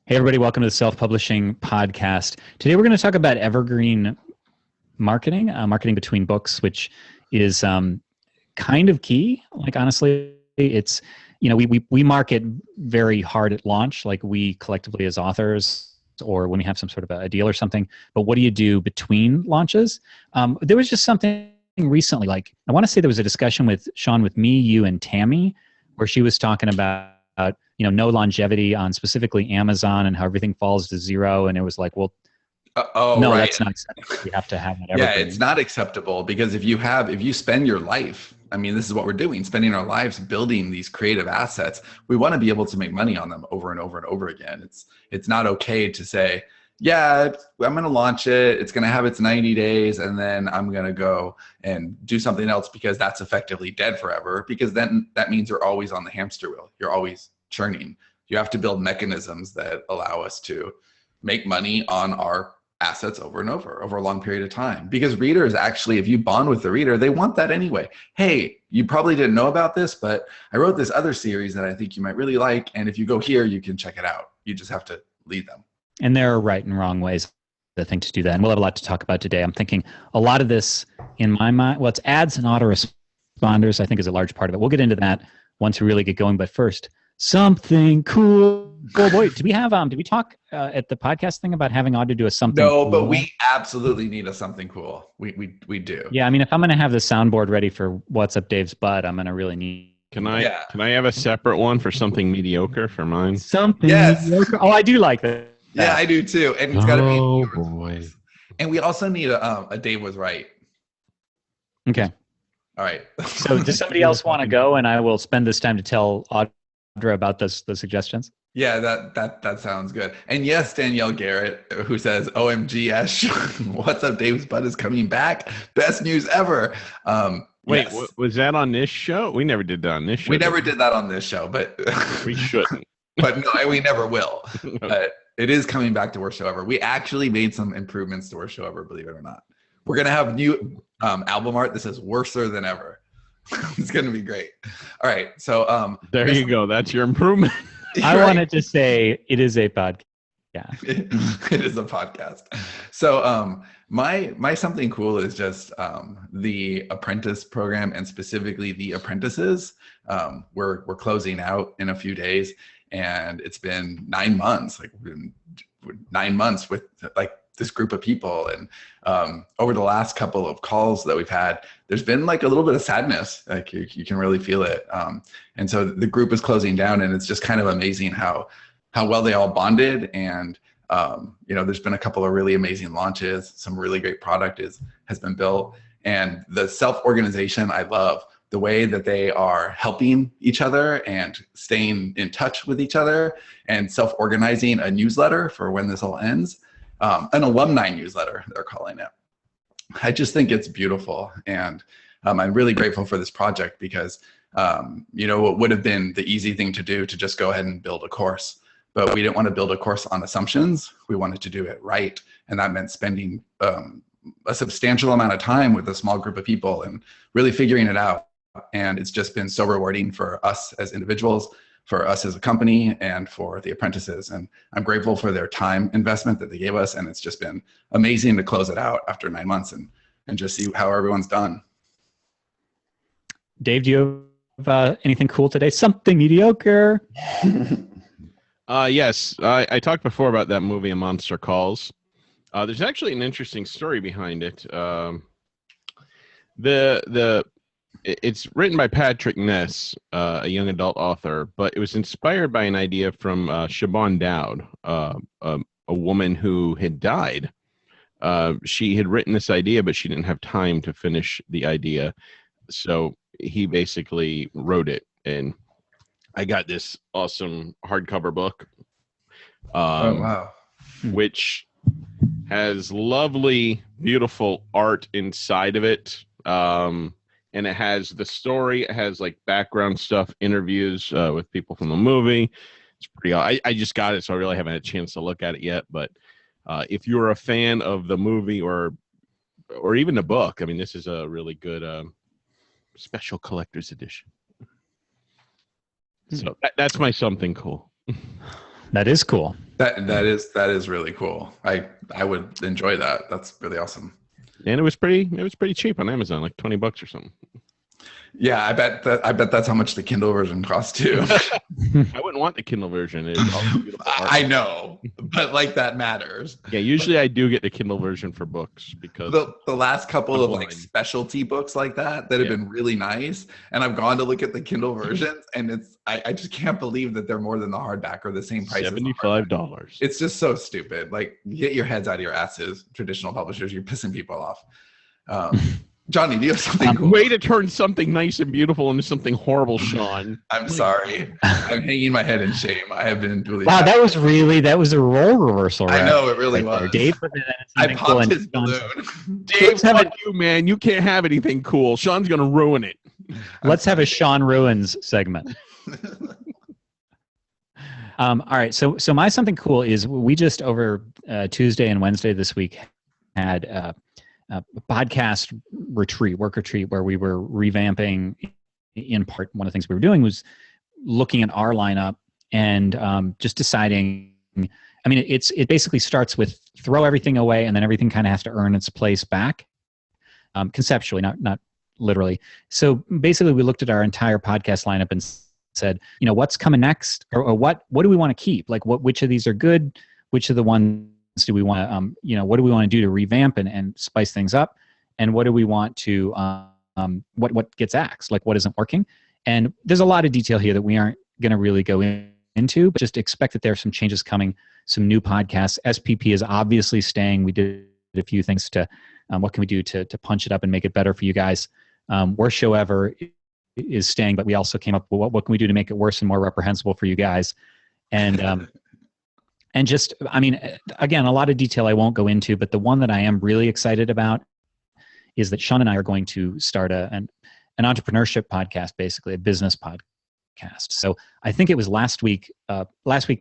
Hey, everybody, welcome to the Self-Publishing Podcast. Today, we're going to talk about evergreen marketing, marketing between books, which is kind of key. Like, honestly, it's, we market very hard at launch, like we collectively as authors, or when we have some sort of a deal or something. But what do you do between launches? There was just something recently, like, I want to say there was a discussion with Sean, with me, you, and Tammy, where she was talking about no longevity on specifically Amazon and how everything falls to zero. And it was like, well, no, right. That's not acceptable. We have to have that. Yeah, it's not acceptable because if you spend your life, I mean, this is what we're doing, spending our lives building these creative assets. We want to be able to make money on them over and over and over again. It's not okay to say, yeah, I'm going to launch it. It's going to have its 90 days and then I'm going to go and do something else because that's effectively dead forever, because then that means you're always on the hamster wheel. You're always churning. You have to build mechanisms that allow us to make money on our assets over and over a long period of time, because readers actually, if you bond with the reader, they want that anyway. Hey, you probably didn't know about this, but I wrote this other series that I think you might really like. And if you go here, you can check it out. You just have to lead them. And there are right and wrong ways, I think, to do that. And we'll have a lot to talk about today. I'm thinking a lot of this in my mind, well, it's ads and autoresponders, I think, is a large part of it. We'll get into that once we really get going. But first, something cool. Oh boy, did we talk at the podcast thing about having Auto do a something cool? No, but we absolutely need a something cool. We do. Yeah, I mean, if I'm going to have the soundboard ready for What's Up Dave's Butt, I'm going to really need... Can I have a separate one for something mediocre for mine? Something mediocre? Oh, I do like that. Yeah, I do too. And it's got to be... Oh, boy. And we also need a Dave was right. Okay. All right. So does somebody else want to go, and I will spend this time to tell Audra about the suggestions? Yeah, that sounds good. And yes, Danielle Garrett, who says, OMG, Ash, What's Up Dave's Butt is coming back. Best news ever. Wait, yes. Was that on this show? We never did that on this show. We never did that on this show, but... we shouldn't. But no, we never will. But it is coming back to Worst Show Ever. We actually made some improvements to Worst Show Ever, believe it or not. We're going to have new album art that says worser than ever. It's going to be great. All right. So there you go. That's your improvement. I wanted to say it is a podcast. Yeah, it is a podcast. So my something cool is just the apprentice program, and specifically the apprentices. We're closing out in a few days, and it's been 9 months. Like, we've been 9 months with like this group of people, and over the last couple of calls that we've had, there's been like a little bit of sadness. Like you can really feel it. And so the group is closing down, and it's just kind of amazing how well they all bonded. And there's been a couple of really amazing launches. Some really great product has been built, and the self-organization, I love the way that they are helping each other and staying in touch with each other, and self-organizing a newsletter for when this all ends. An alumni newsletter, they're calling it. I just think it's beautiful. And I'm really grateful for this project, because, it would have been the easy thing to do to just go ahead and build a course. But we didn't want to build a course on assumptions. We wanted to do it right. And that meant spending a substantial amount of time with a small group of people and really figuring it out. And it's just been so rewarding for us as individuals, for us as a company, and for the apprentices. And I'm grateful for their time investment that they gave us. And it's just been amazing to close it out after 9 months and just see how everyone's done. Dave, do you have anything cool today? Something mediocre? Yes. I talked before about that movie, A Monster Calls. There's actually an interesting story behind it. It's written by Patrick Ness, a young adult author, but it was inspired by an idea from Siobhan Dowd, a woman who had died. She had written this idea, but she didn't have time to finish the idea. So he basically wrote it, and I got this awesome hardcover book. Oh, wow. Which has lovely, beautiful art inside of it. And it has the story. It has like background stuff, interviews with people from the movie. It's pretty. I just got it, so I really haven't had a chance to look at it yet. But if you're a fan of the movie or even the book, I mean, this is a really good special collector's edition. So that's my something cool. That is cool. That is really cool. I would enjoy that. That's really awesome. And it was pretty cheap on Amazon, like $20 or something. Yeah, I bet that's how much the Kindle version costs too. I wouldn't want the Kindle version. I know, but like that matters. Yeah, usually I do get the Kindle version for books because The last couple of like specialty books like that have been really nice, and I've gone to look at the Kindle versions, and I just can't believe that they're more than the hardback or the same price. $75. It's just so stupid. Like, get your heads out of your asses, traditional publishers. You're pissing people off. Johnny, do you have something cool? Way to turn something nice and beautiful into something horrible, Sean. I'm sorry. I'm hanging my head in shame. I have been really Wow, that was a role reversal. I know, it really was. There. Dave, I popped his balloon. Dave, fuck you, man. You can't have anything cool. Sean's going to ruin it. Let's have a Sean Ruins segment. All right, so my something cool is we just over Tuesday and Wednesday this week had a podcast work retreat, where we were revamping. In part, one of the things we were doing was looking at our lineup and just deciding. I mean, it basically starts with throw everything away, and then everything kind of has to earn its place back, conceptually, not literally. So basically, we looked at our entire podcast lineup and said, what's coming next, or what do we want to keep? Like, which of these are good? Which of the ones do we want to, what do we want to do to revamp and spice things up? And what do we want to, what gets axed? Like, what isn't working? And there's a lot of detail here that we aren't going to really go into, but just expect that there are some changes coming, some new podcasts. SPP is obviously staying. We did a few things to, what can we do to punch it up and make it better for you guys? Worst show ever is staying, but we also came up with what can we do to make it worse and more reprehensible for you guys? And, and just, I mean, again, a lot of detail I won't go into, but the one that I am really excited about is that Sean and I are going to start an entrepreneurship podcast, basically a business podcast. So I think it was last week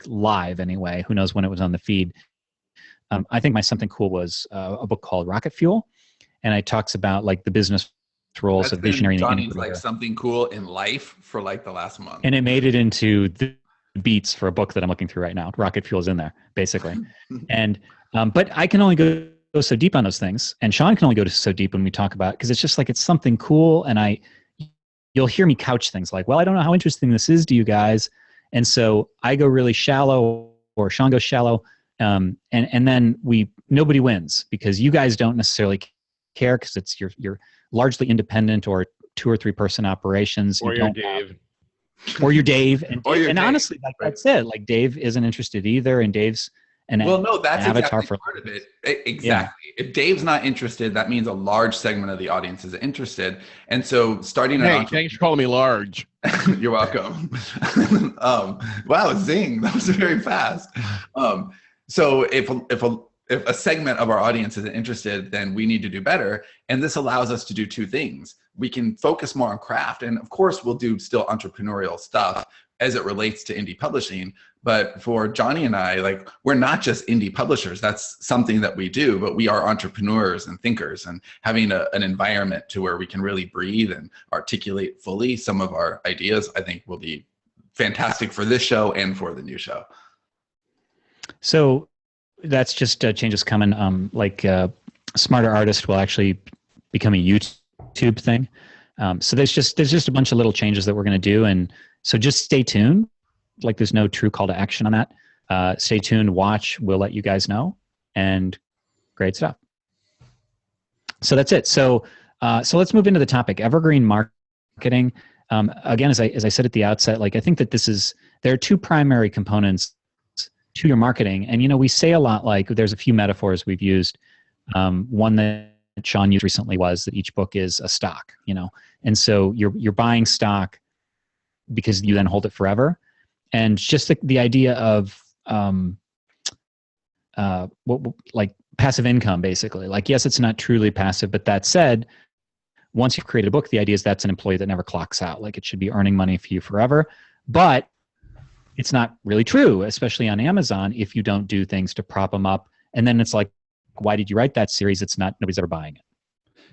live anyway. Who knows when it was on the feed? I think my something cool was a book called Rocket Fuel, and it talks about like the business roles of visionary. Johnny's like something cool in life for like the last month, and it made it into the beats for a book that I'm looking through right now. Rocket Fuel is in there, basically. And but I can only go so deep on those things, and Sean can only go so deep when we talk about it, because it's just like it's something cool, and you'll hear me couch things like, well, I don't know how interesting this is to you guys, and so I go really shallow, or Sean goes shallow, and then nobody wins, because you guys don't necessarily care, because it's you're largely independent or 2 or 3 person operations. Or you're Dave. Or you're Dave. And Dave. Honestly, like that's it. Like Dave isn't interested either, and Dave's that's avatar exactly part of it. Exactly. Yeah. If Dave's not interested, that means a large segment of the audience is interested. And so starting thanks for calling me large. You're welcome. Wow, zing. That was very fast. So if a segment of our audience isn't interested, then we need to do better. And this allows us to do 2 things. We can focus more on craft. And of course, we'll do still entrepreneurial stuff as it relates to indie publishing. But for Johnny and I, like, we're not just indie publishers. That's something that we do, but we are entrepreneurs and thinkers, and having an environment to where we can really breathe and articulate fully some of our ideas, I think will be fantastic for this show and for the new show. So that's just changes coming. Smarter Artist will actually become a YouTube thing. So there's just a bunch of little changes that we're going to do, and so just stay tuned. Like, there's no true call to action on that. Stay tuned, watch. We'll let you guys know, and great stuff. So that's it. So let's move into the topic: evergreen marketing. Again, as I said at the outset, like, I think that there are 2 primary components to your marketing. And, we say a lot, like, there's a few metaphors we've used. One that Sean used recently was that each book is a stock, and so you're buying stock because you then hold it forever. And just the idea of like passive income, basically. Like, yes, it's not truly passive, but that said, once you've created a book, the idea is that's an employee that never clocks out. Like, it should be earning money for you forever. But it's not really true, especially on Amazon, if you don't do things to prop them up. And then it's like, why did you write that series? Nobody's ever buying it.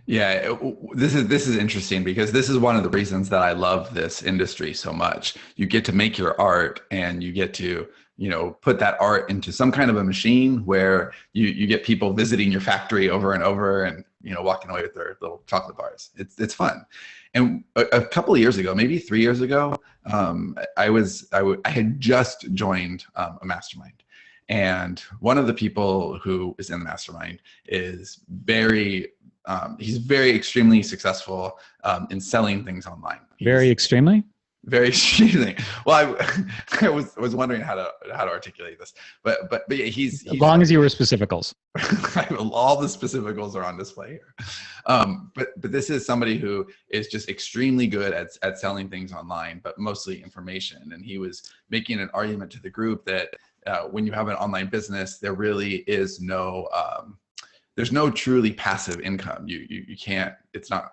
Yeah, this is interesting because this is one of the reasons that I love this industry so much. You get to make your art and you get to, put that art into some kind of a machine where you get people visiting your factory over and over and, walking away with their little chocolate bars. It's fun. And a couple of years ago, maybe 3 years ago, I had just joined a mastermind. And one of the people who is in the mastermind is he's very extremely successful in selling things online. Very extremely? Very extremely. Well, I was wondering how to articulate this, but yeah, he's as long as you were specificals. All the specificals are on display here. But this is somebody who is just extremely good at selling things online, but mostly information. And he was making an argument to the group that when you have an online business, there really is there's no truly passive income. You can't, it's not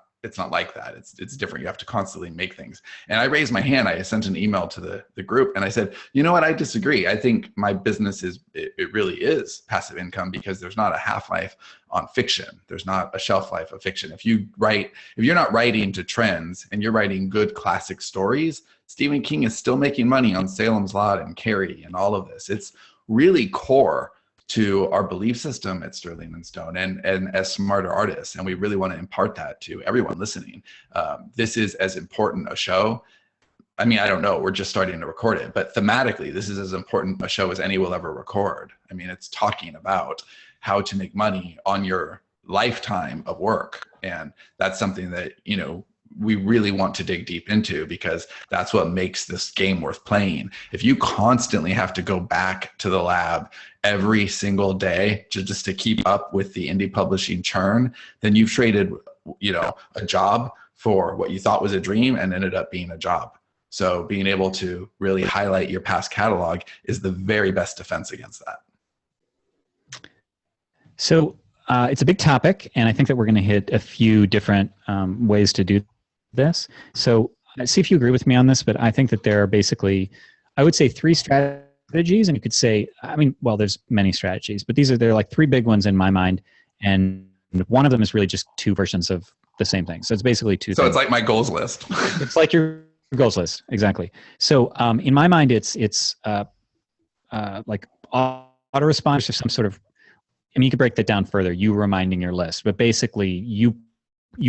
like that. It's different. You have to constantly make things. And I raised my hand. I sent an email to the group and I said, you know what? I disagree. I think my business it really is passive income because there's not a half-life on fiction. There's not a shelf life of fiction. If you're not writing to trends and you're writing good classic stories, Stephen King is still making money on Salem's Lot and Carrie and all of this. It's really core to our belief system at Sterling and Stone and as smarter artists. And we really want to impart that to everyone listening. This is as important a show. I mean, I don't know, we're just starting to record it, but thematically, this is as important a show as any will ever record. I mean, it's talking about how to make money on your lifetime of work. And that's something that, we really want to dig deep into because that's what makes this game worth playing. If you constantly have to go back to the lab every single day just to keep up with the indie publishing churn, then you've traded, a job for what you thought was a dream and ended up being a job. So being able to really highlight your past catalog is the very best defense against that. So it's a big topic, and I think that we're going to hit a few different ways to do this. So see if you agree with me on this, but I think that there are basically, I would say 3 strategies, and you could say, there's many strategies, but they're like 3 big ones in my mind, and one of them is really just 2 versions of the same thing. So it's basically 2 So things. It's like my goals list. It's like your goals list, exactly. So in my mind, it's like autoresponders of some sort of, you could break that down further, you reminding your list, but basically you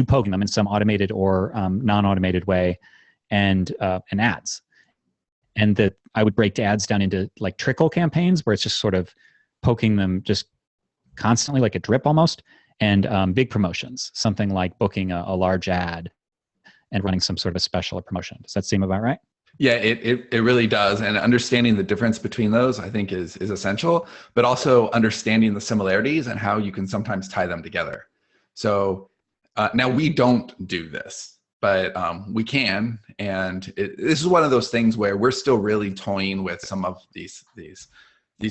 poking them in some automated or non-automated way, and ads. And that I would break ads down into like trickle campaigns where it's just sort of poking them just constantly like a drip almost, and big promotions, something like booking a large ad and running some sort of a special promotion. Does that seem about right? Yeah, it really does. And understanding the difference between those, I think, is essential, but also understanding the similarities and how you can sometimes tie them together. So now we don't do this, but we can. And this is one of those things where we're still really toying with some of these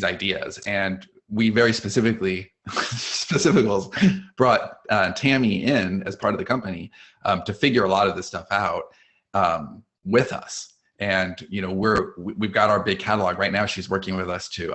ideas. And we very specificals brought Tammy in as part of the company to figure a lot of this stuff out with us. And we've got our big catalog right now. She's working with us to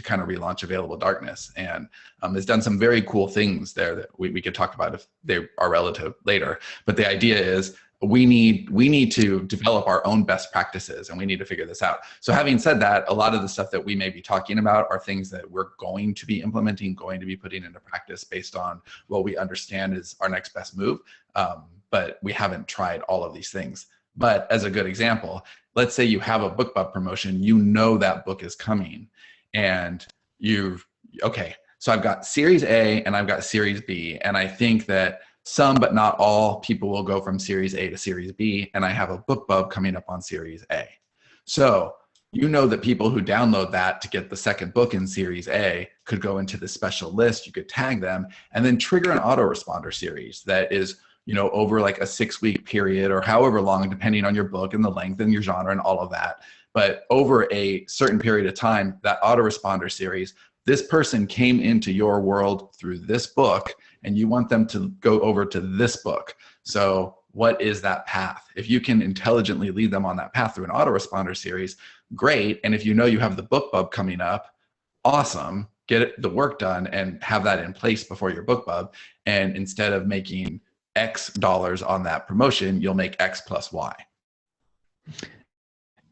kind of relaunch Available Darkness, and has done some very cool things there that we could talk about if they are relative later. But the idea is we need to develop our own best practices, and we need to figure this out. So having said that, a lot of the stuff that we may be talking about are things that we're going to be implementing, going to be putting into practice based on what we understand is our next best move. But we haven't tried all of these things. But as a good example, let's say you have a BookBub promotion, that book is coming, and so I've got Series A and I've got Series B, and I think that some, but not all, people will go from Series A to Series B, and I have a BookBub coming up on Series A. So that people who download that to get the second book in Series A could go into this special list, you could tag them, and then trigger an autoresponder series that is over like a 6-week period or however long, depending on your book and the length and your genre and all of that. But over a certain period of time, that autoresponder series, this person came into your world through this book, and you want them to go over to this book. So what is that path? If you can intelligently lead them on that path through an autoresponder series, great. And if you have the BookBub coming up, awesome. get the work done and have that in place before your book club. And instead of making X dollars on that promotion, you'll make X plus Y.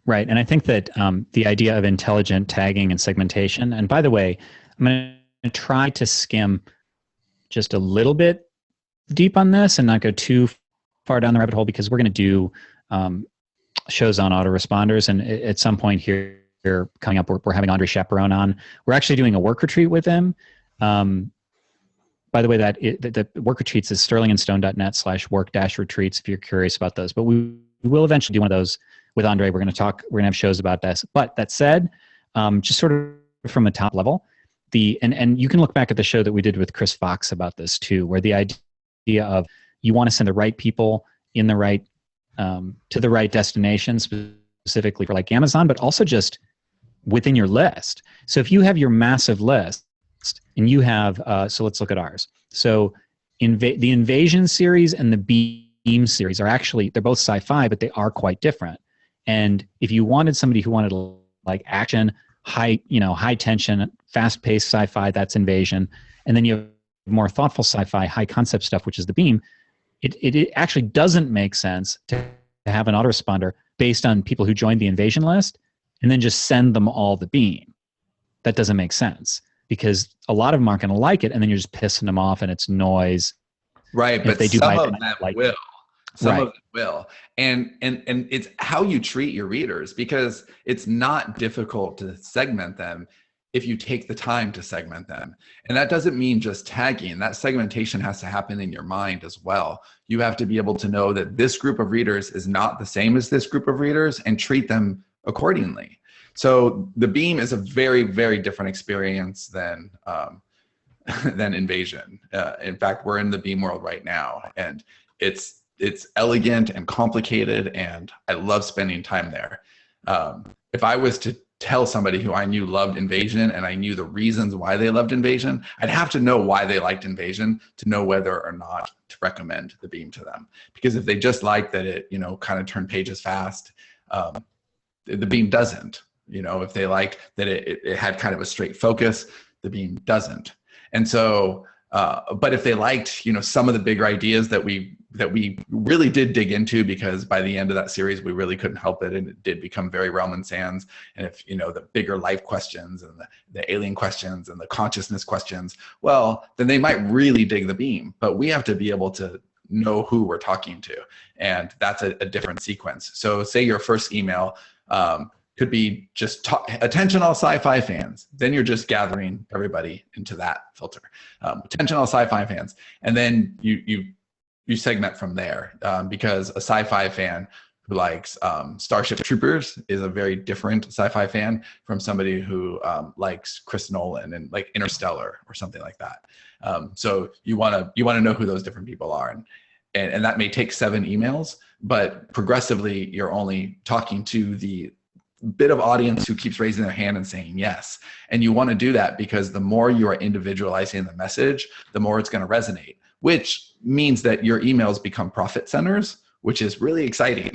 Right. And I think that the idea of intelligent tagging and segmentation, and by the way, I'm going to try to skim just a little bit deep on this and not go too far down the rabbit hole, because we're going to do shows on autoresponders. And at some point here coming up, we're having Andre Chaperone on. We're actually doing a work retreat with him. By the way, the work retreats is sterlingandstone.net/work-retreats if you're curious about those. But we will eventually do one of those with Andre. We're going to have shows about this. But that said, just sort of from a top level, and you can look back at the show that we did with Chris Fox about this too, where the idea of you want to send the right people in the right to the right destination, specifically for like Amazon, but also just within your list. So if you have your massive list and you have, so let's look at ours. So the Invasion series and the Beam series are actually, they're both sci-fi, but they are quite different. And if you wanted somebody who wanted like action, high tension, fast-paced sci-fi, that's Invasion. And then you have more thoughtful sci-fi, high concept stuff, which is the Beam. It actually doesn't make sense to have an autoresponder based on people who joined the Invasion list and then just send them all the Beam. That doesn't make sense, because a lot of them aren't going to like it, and then you're just pissing them off, and it's noise. Right, but they do some of them will. Some right. of them will. And it's how you treat your readers, because it's not difficult to segment them if you take the time to segment them. And that doesn't mean just tagging. That segmentation has to happen in your mind as well. You have to be able to know that this group of readers is not the same as this group of readers and treat them accordingly. So the Beam is a very, very different experience than Invasion. In fact, we're in the Beam world right now, and it's elegant and complicated, and I love spending time there. If I was to tell somebody who I knew loved Invasion and I knew the reasons why they loved Invasion, I'd have to know why they liked Invasion to know whether or not to recommend the Beam to them. Because if they just like that it, kind of turned pages fast, the Beam doesn't. If they liked that it had kind of a straight focus, the Beam doesn't. And so, but if they liked, some of the bigger ideas that we really did dig into, because by the end of that series, we really couldn't help it. And it did become very realm and sands. And if, the bigger life questions and the alien questions and the consciousness questions, well, then they might really dig the Beam. But we have to be able to know who we're talking to. And that's a different sequence. So say your first email could be just attention all sci-fi fans. Then you're just gathering everybody into that filter. Attention all sci-fi fans. And then you segment from there, because a sci-fi fan who likes Starship Troopers is a very different sci-fi fan from somebody who likes Chris Nolan and like Interstellar or something like that. So you want to know who those different people are. And that may take 7 emails, but progressively you're only talking to the bit of audience who keeps raising their hand and saying yes. And you want to do that because the more you are individualizing the message, the more it's going to resonate, which means that your emails become profit centers, which is really exciting.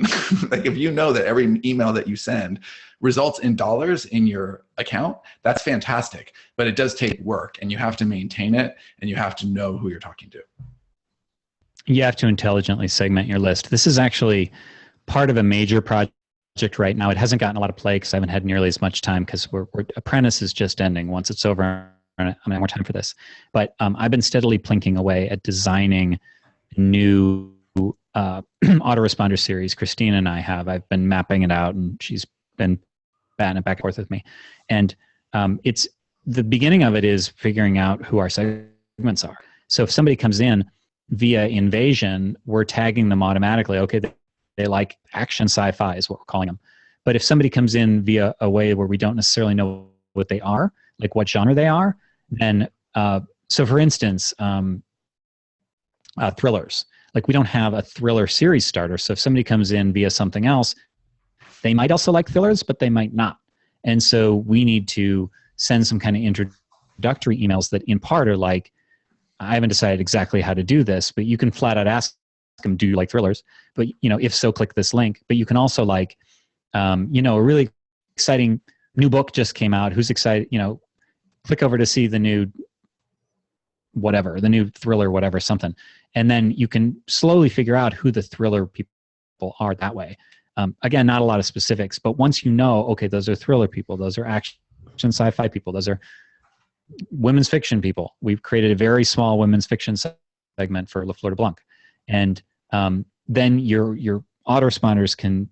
Like if you know that every email that you send results in dollars in your account, that's fantastic. But it does take work, and you have to maintain it, and you have to know who you're talking to. You have to intelligently segment your list. This is actually part of a major project right now. It hasn't gotten a lot of play because I haven't had nearly as much time, because we're Apprentice is just ending. Once it's over, I'm going to have more time for this. But I've been steadily plinking away at designing new autoresponder series. Christina and I have. I've been mapping it out, and she's been batting it back and forth with me. And it's the beginning of it is figuring out who our segments are. So if somebody comes in via Invasion, we're tagging them automatically. Okay, they like action sci-fi is what we're calling them. But if somebody comes in via a way where we don't necessarily know what they are, like what genre they are, then so for instance, thrillers. Like we don't have a thriller series starter. So if somebody comes in via something else, they might also like thrillers, but they might not. And so we need to send some kind of introductory emails that in part are like, I haven't decided exactly how to do this, but you can flat out ask them, do you like thrillers? But, if so, click this link. But you can also like, a really exciting new book just came out. Who's excited? click over to see the new whatever, the new thriller, whatever, something. And then you can slowly figure out who the thriller people are that way. Again, not a lot of specifics, but once you know, okay, those are thriller people, those are action sci-fi people, those are women's fiction people. We've created a very small women's fiction segment for Le Fleur de Blanc. And then your autoresponders can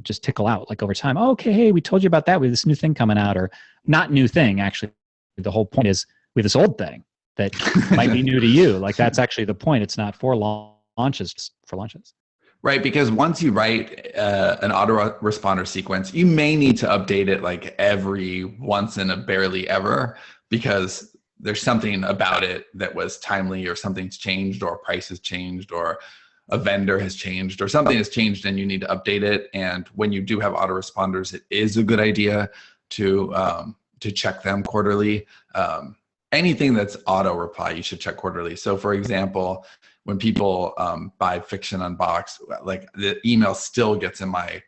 just tickle out like over time. Oh, okay, hey, we told you about that. We have this new thing coming out, or not new thing, actually. The whole point is we have this old thing that might be new to you. Like that's actually the point. It's not for launches, just for launches. Right, because once you write an autoresponder sequence, you may need to update it like every once in a barely ever, because there's something about it that was timely, or something's changed, or a price has changed, or a vendor has changed, or something has changed and you need to update it. And when you do have autoresponders, it is a good idea to check them quarterly. Anything that's auto reply, you should check quarterly. So for example, when people buy Fiction Unboxed, like the email still gets in my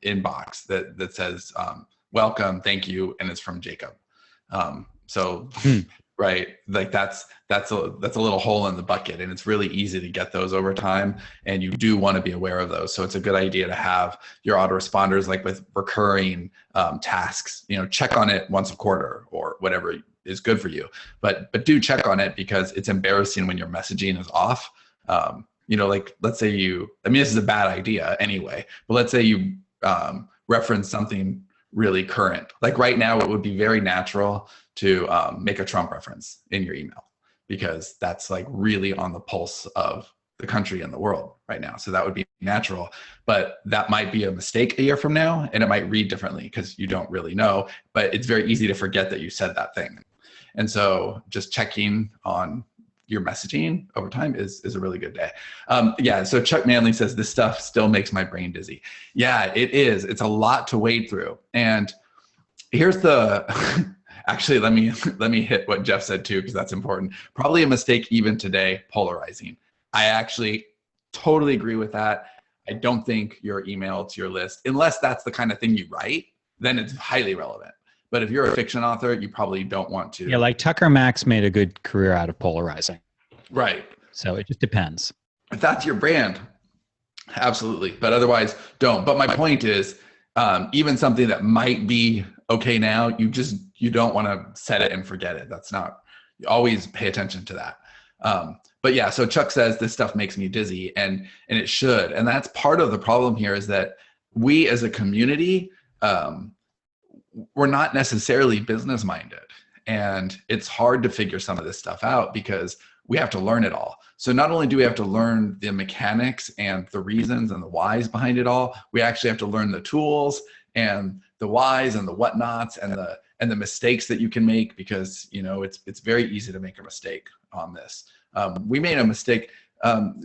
inbox that says, welcome, thank you, and it's from Jacob. Right, like that's a little hole in the bucket, and it's really easy to get those over time, and you do want to be aware of those. So it's a good idea to have your autoresponders, like with recurring tasks, check on it once a quarter or whatever is good for you, but do check on it, because it's embarrassing when your messaging is off. Like let's say this is a bad idea anyway, but let's say you reference something really current. Like right now, it would be very natural to make a Trump reference in your email, because that's like really on the pulse of the country and the world right now. So that would be natural, but that might be a mistake a year from now, and it might read differently because you don't really know, but it's very easy to forget that you said that thing. And so just checking on your messaging over time is a really good day. So Chuck Manley says, this stuff still makes my brain dizzy. Yeah, it is. It's a lot to wade through. And here's the, actually, let me hit what Jeff said too, because that's important. Probably a mistake even today, polarizing. I actually totally agree with that. I don't think your email to your list, unless that's the kind of thing you write, then it's highly relevant. But if you're a fiction author, you probably don't want to. Yeah, like Tucker Max made a good career out of polarizing. Right. So it just depends. If that's your brand, absolutely. But otherwise, don't. But my point is, even something that might be okay now, you don't want to set it and forget it. That's not, you always pay attention to that. But yeah, so Chuck says this stuff makes me dizzy, and it should. And that's part of the problem here, is that we as a community, we're not necessarily business minded, and it's hard to figure some of this stuff out because we have to learn it all. So not only do we have to learn the mechanics and the reasons and the whys behind it all, we actually have to learn the tools and the whys and the whatnots and the mistakes that you can make, because it's very easy to make a mistake on this. We made a mistake.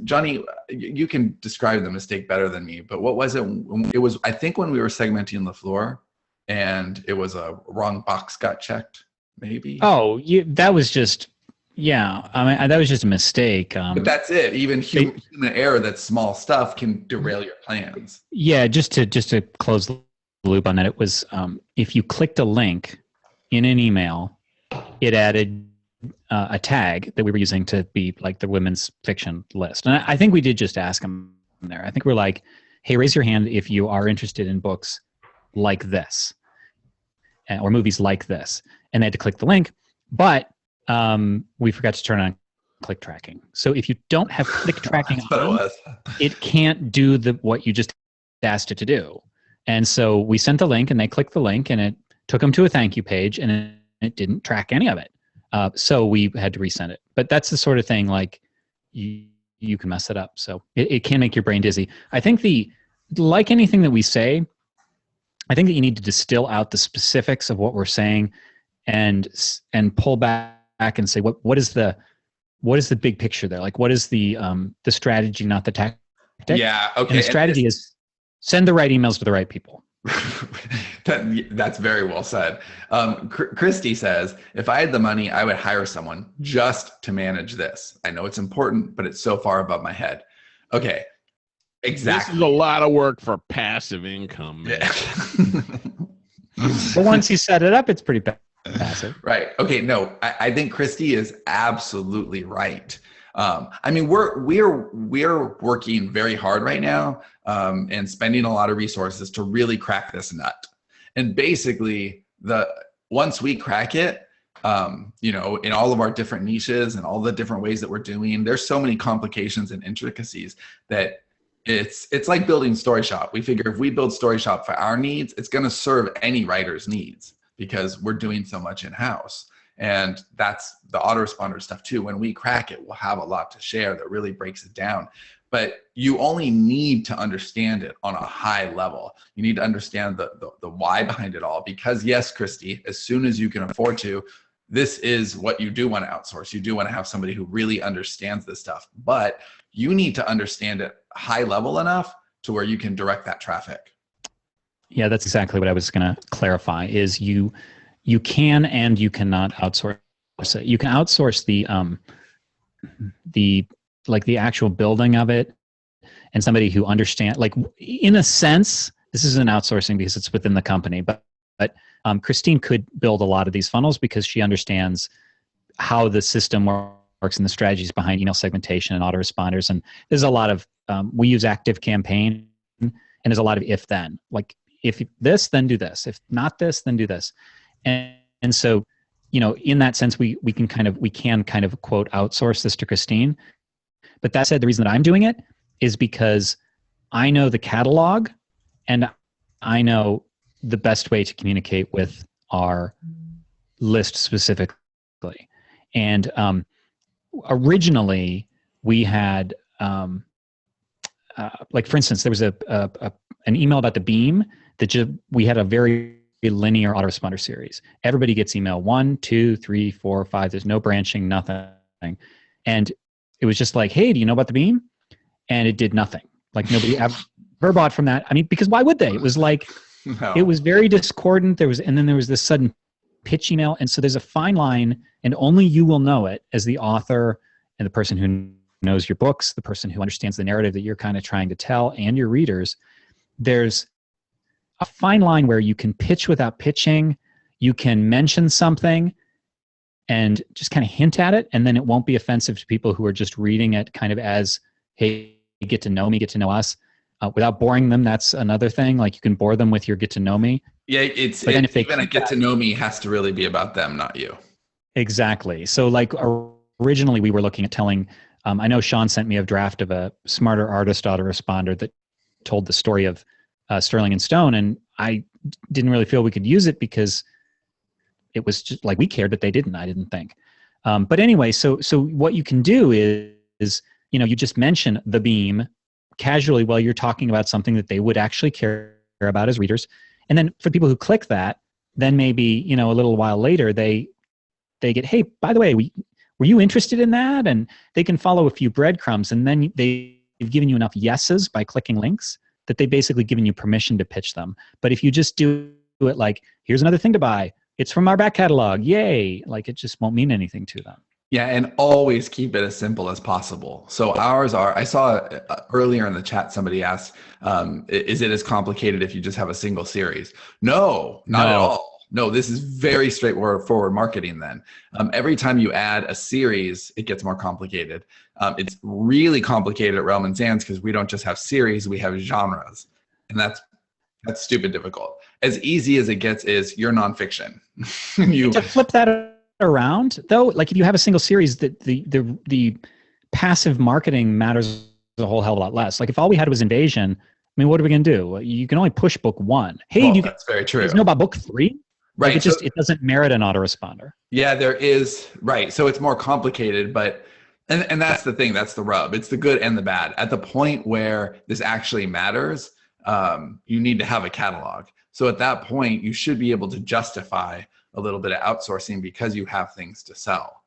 Johnny, you can describe the mistake better than me, but what was it? It was, I think, when we were segmenting the floor, and it was a wrong box got checked, maybe. Oh, that was just, yeah. I mean, that was just a mistake. But that's it. Even human error, that's small stuff, can derail your plans. Yeah, just to close the loop on that, it was if you clicked a link in an email, it added a tag that we were using to be like the women's fiction list. And I think we did just ask them there. I think we're like, hey, raise your hand if you are interested in books like this, or movies like this. And they had to click the link, but we forgot to turn on click tracking. So if you don't have click tracking on, it can't do what you just asked it to do. And so we sent the link, and they clicked the link, and it took them to a thank you page, and it didn't track any of it. So we had to resend it. But that's the sort of thing, like you can mess it up. So it can make your brain dizzy. I think like anything that we say, I think that you need to distill out the specifics of what we're saying and pull back and say, what is the big picture there? Like, what is the strategy, not the tactic? Yeah. Okay. And the strategy is send the right emails to the right people. That's very well said. Christy says, if I had the money, I would hire someone just to manage this. I know it's important, but it's so far above my head. Okay. Exactly. This is a lot of work for passive income, man. But once you set it up, it's pretty Passive. Right. Okay. No, I think Christy is absolutely right. I mean, we're working very hard right now, and spending a lot of resources to really crack this nut. And basically, once we crack it, you know, in all of our different niches and all the different ways that we're doing, there's so many complications and intricacies that it's like building Story Shop. We figure if we build Story Shop for our needs, it's going to serve any writer's needs because we're doing so much in-house. And that's the autoresponder stuff too. When we crack it, we'll have a lot to share that really breaks it down. But you only need to understand it on a high level. You need to understand the why behind it all. Because yes, Christy, as soon as you can afford to, this is what you do want to outsource. You do want to have somebody who really understands this stuff. But you need to understand it high level enough to where you can direct that traffic. Yeah, that's exactly what I was going to clarify is you can and you cannot outsource it. You can outsource the actual building of it and somebody who understands, like in a sense, this isn't outsourcing because it's within the company, but Christine could build a lot of these funnels because she understands how the system works and the strategies behind email segmentation and autoresponders. And there's a lot of, we use Active Campaign, and there's a lot of if then, like if this, then do this. If not this, then do this. And so, you know, in that sense, we can kind of quote outsource this to Christine. But that said, the reason that I'm doing it is because I know the catalog and I know the best way to communicate with our list specifically. And originally we had, like for instance, there was an email about the beam that we had a very linear autoresponder series. Everybody gets email 1, 2, 3, 4, 5. There's no branching, nothing. And it was just like, hey, do you know about the beam? And it did nothing. Like nobody ever bought from that. I mean, because why would they? It was like, No. It was very discordant. And then there was this sudden pitch email. And so there's a fine line, and only you will know it as the author and the person who knows your books, the person who understands the narrative that you're kind of trying to tell, and your readers. There's a fine line where you can pitch without pitching. You can mention something and just kind of hint at it, and then it won't be offensive to people who are just reading it kind of as, hey, get to know me, get to know us. Without boring them, that's another thing. Like you can bore them with your get to know me. Yeah, even a get to know me has to really be about them, not you. Exactly. So like originally we were looking at telling, I know Sean sent me a draft of a Smarter Artist autoresponder that told the story of Sterling and Stone, and I didn't really feel we could use it because it was just like we cared, but they didn't. I didn't think. But anyway, so what you can do is you know, you just mention the beam casually while you're talking about something that they would actually care about as readers. And then for people who click that, then maybe, you know, a little while later, they get, hey, by the way, were you interested in that? And they can follow a few breadcrumbs, and then they've given you enough yeses by clicking links that they've basically given you permission to pitch them. But if you just do it like, here's another thing to buy, it's from our back catalog, yay, like it just won't mean anything to them. Yeah, and always keep it as simple as possible. So ours are, I saw earlier in the chat, somebody asked, is it as complicated if you just have a single series? No, not at all. No, this is very straightforward marketing then. Every time you add a series, it gets more complicated. It's really complicated at Realm and Sands because we don't just have series, we have genres. And that's stupid difficult. As easy as it gets is your nonfiction. To flip that around though, like if you have a single series, the passive marketing matters a whole hell of a lot less. Like if all we had was Invasion, I mean, what are we going to do? You can only push book 1. Hey, well, that's very true. You know about book 3? Right. Like it doesn't merit an autoresponder. Yeah, there is. Right. So it's more complicated, but, and that's the thing, that's the rub. It's the good and the bad. At the point where this actually matters, you need to have a catalog. So at that point, you should be able to justify a little bit of outsourcing because you have things to sell.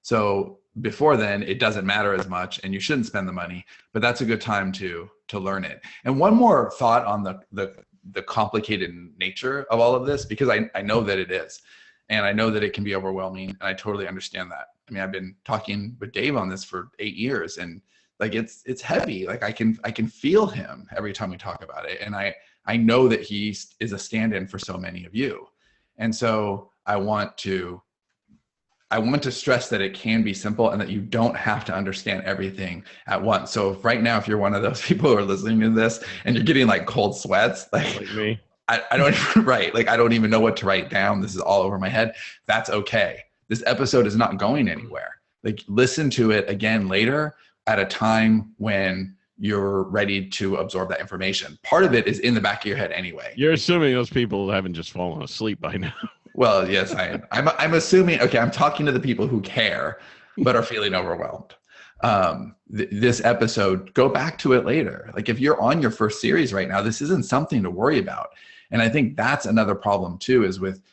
So before then, it doesn't matter as much and you shouldn't spend the money, but that's a good time to learn it. And one more thought on the complicated nature of all of this, because I know that it is, and I know that it can be overwhelming, and I totally understand that. I mean, I've been talking with Dave on this for 8 years, and like it's heavy. Like I can feel him every time we talk about it, and I know that he is a stand-in for so many of you. And so I want to stress that it can be simple and that you don't have to understand everything at once. So right now, if you're one of those people who are listening to this and you're getting like cold sweats, Like me. I don't even write, like, I don't even know what to write down. This is all over my head. That's okay. This episode is not going anywhere. Like, listen to it again later at a time when you're ready to absorb that information. Part of it is in the back of your head anyway. You're assuming those people haven't just fallen asleep by now. Well, yes, I am. I'm assuming, okay, I'm talking to the people who care, but are feeling overwhelmed. This episode, go back to it later. Like, if you're on your first series right now, this isn't something to worry about. And I think that's another problem too, is with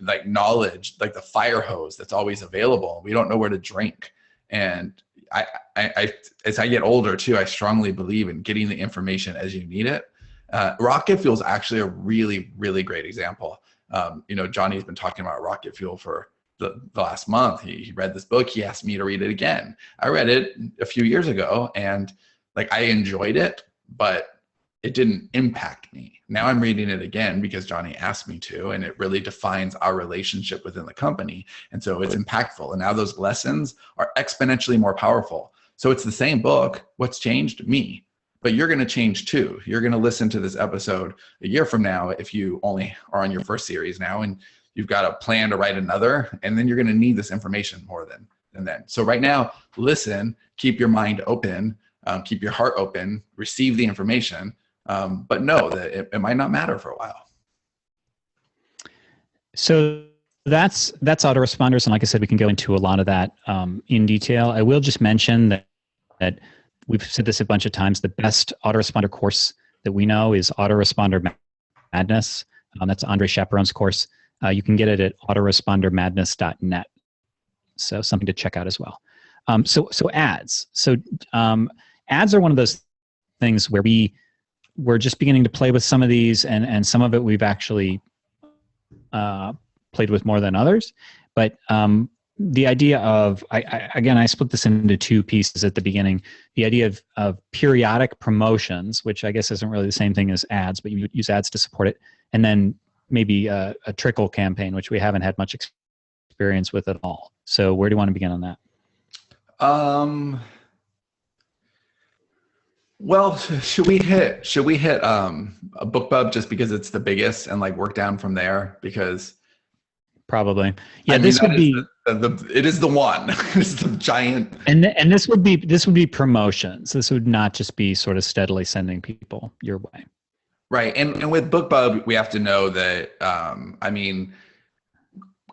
like knowledge, like the fire hose that's always available. We don't know where to drink. And I as I get older too, I strongly believe in getting the information as you need it. Rocket fuel is actually a really, really great example. Johnny's been talking about rocket fuel for the last month. He read this book. He asked me to read it again. I read it a few years ago and like, I enjoyed it, but it didn't impact me. Now I'm reading it again because Johnny asked me to, and it really defines our relationship within the company. And so it's impactful. And now those lessons are exponentially more powerful. So it's the same book. What's changed? Me. But you're going to change too. You're going to listen to this episode a year from now if you only are on your first series now, and you've got a plan to write another, and then you're going to need this information more than then. So right now, listen, keep your mind open, keep your heart open, receive the information, but know that it might not matter for a while. So that's autoresponders. And like I said, we can go into a lot of that in detail. I will just mention that we've said this a bunch of times. The best autoresponder course that we know is Autoresponder Madness. That's Andre Chaperon's course. You can get it at autorespondermadness.net. So something to check out as well. So ads. So ads are one of those things where we're just beginning to play with some of these, and some of it we've actually played with more than others. But the idea of, I split this into two pieces at the beginning. The idea of periodic promotions, which I guess isn't really the same thing as ads, but you use ads to support it. And then maybe a trickle campaign, which we haven't had much experience with at all. So where do you want to begin on that? Well, should we hit a BookBub just because it's the biggest, and like work down from there? Because probably, yeah, this would be it is the one. It's the giant, and this would be promotions. This would not just be sort of steadily sending people your way. Right. And with BookBub, we have to know that,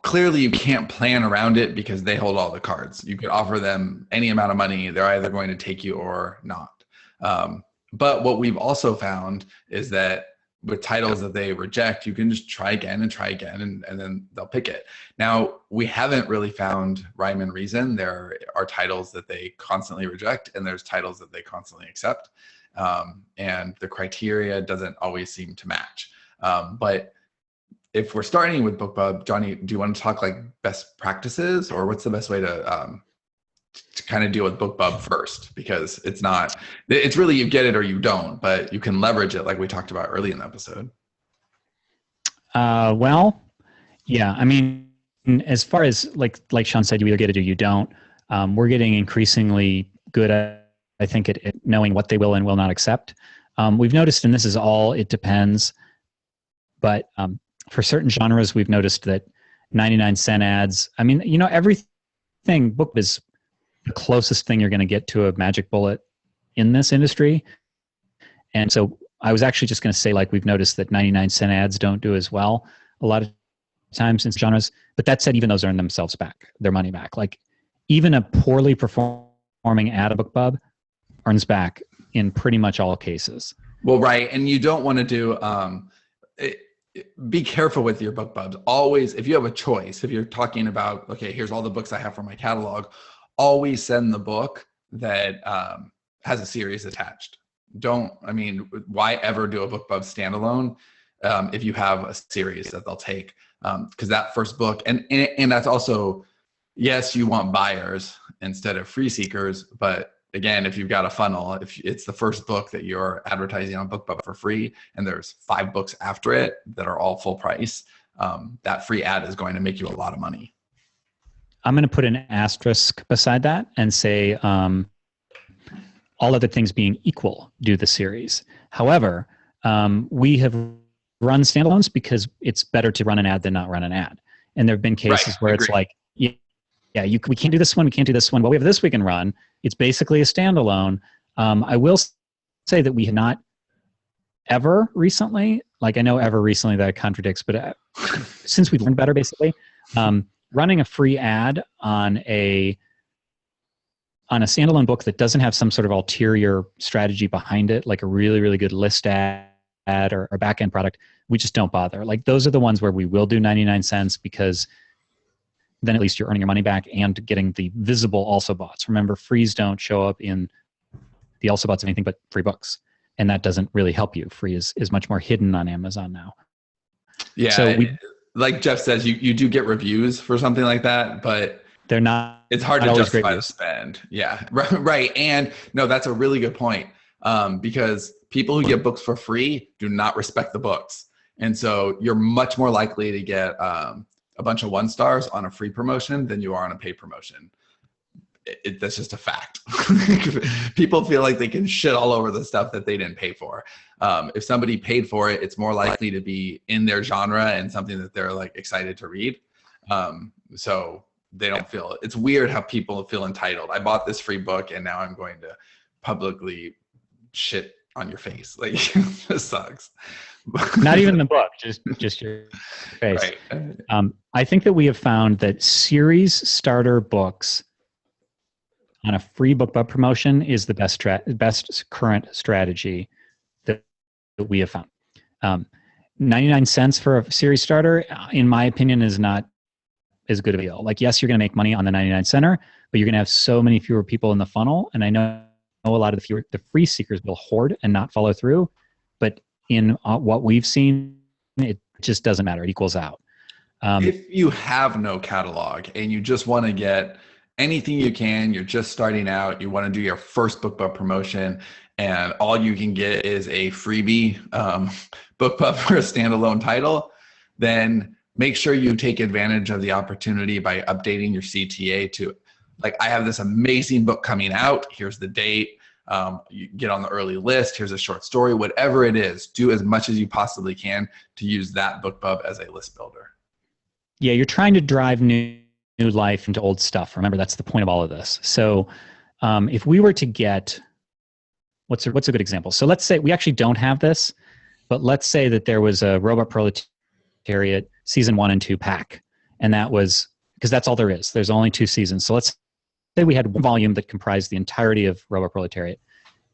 clearly you can't plan around it because they hold all the cards. You could offer them any amount of money. They're either going to take you or not. But what we've also found is that with titles that they reject, you can just try again, and then they'll pick it. Now, we haven't really found rhyme and reason. There are titles that they constantly reject, and there's titles that they constantly accept. And the criteria doesn't always seem to match. But if we're starting with BookBub, Johnny, do you want to talk like best practices, or what's the best way to kind of deal with BookBub first? Because it's really you get it or you don't, but you can leverage it like we talked about early in the episode. Well, yeah, I mean, as far as like Sean said, you either get it or you don't. We're getting increasingly good at, I think, at knowing what they will and will not accept. We've noticed, and this is all, it depends, but for certain genres, we've noticed that 99-cent ads, I mean, everything book is the closest thing you're going to get to a magic bullet in this industry. And so I was actually just going to say, like, we've noticed that 99-cent ads don't do as well a lot of times in genres. But that said, even those earn themselves back, their money back. Like, even a poorly performing ad of BookBub earns back in pretty much all cases. Well, right. And you don't want to do, be careful with your BookBubs. Always, if you have a choice, if you're talking about, okay, here's all the books I have for my catalog, always send the book that has a series attached. Why ever do a BookBub standalone if you have a series that they'll take? Because that first book, and that's also, yes, you want buyers instead of free seekers, but again, if you've got a funnel, if it's the first book that you're advertising on BookBub for free, and there's 5 books after it that are all full price, that free ad is going to make you a lot of money. I'm going to put an asterisk beside that and say, all other things being equal, do the series. However, we have run standalones because it's better to run an ad than not run an ad. And there have been cases where it's like, we can't do this one, we can't do this one. Well, we have this we can run. It's basically a standalone. I will say that we have not ever recently, like I know ever recently that contradicts, but since we learned better, basically, running a free ad on a standalone book that doesn't have some sort of ulterior strategy behind it, like a really, really good list ad or a back-end product, we just don't bother. Like those are the ones where we will do 99 cents because then at least you're earning your money back and getting the visible also bots. Remember, frees don't show up in the also bots of anything but free books. And that doesn't really help you. Free is much more hidden on Amazon now. Yeah. So like Jeff says, you do get reviews for something like that, but they're not. It's hard to justify the spend. Yeah. Right. And no, that's a really good point. Because people who get books for free do not respect the books. And so you're much more likely to get a bunch of 1 stars on a free promotion than you are on a paid promotion. That's just a fact. People feel like they can shit all over the stuff that they didn't pay for. If somebody paid for it, it's more likely to be in their genre and something that they're like excited to read. So they don't feel, it's weird how people feel entitled. I bought this free book and now I'm going to publicly shit on your face. Like it sucks. Not even the book, just your face. Right. I think that we have found that series starter books on a free BookBub promotion is the best current strategy that we have found. 99 cents for a series starter, in my opinion, is not as good of a deal. Like, yes, you're going to make money on the 99 center, but you're going to have so many fewer people in the funnel. And I know a lot of the free seekers will hoard and not follow through. But in what we've seen, it just doesn't matter. It equals out. If you have no catalog and you just want to get anything you can, you're just starting out, you want to do your first BookBub promotion, and all you can get is a freebie BookBub for a standalone title, then make sure you take advantage of the opportunity by updating your CTA to, like, I have this amazing book coming out, here's the date, you get on the early list, here's a short story, whatever it is, do as much as you possibly can to use that BookBub as a list builder. Yeah, you're trying to drive new life into old stuff. Remember, that's the point of all of this. So if we were to get, what's a good example? So let's say we actually don't have this, but let's say that there was a Robot Proletariat season 1 and 2 pack. And that was, because that's all there is. There's only 2 seasons. So let's say we had one volume that comprised the entirety of Robot Proletariat.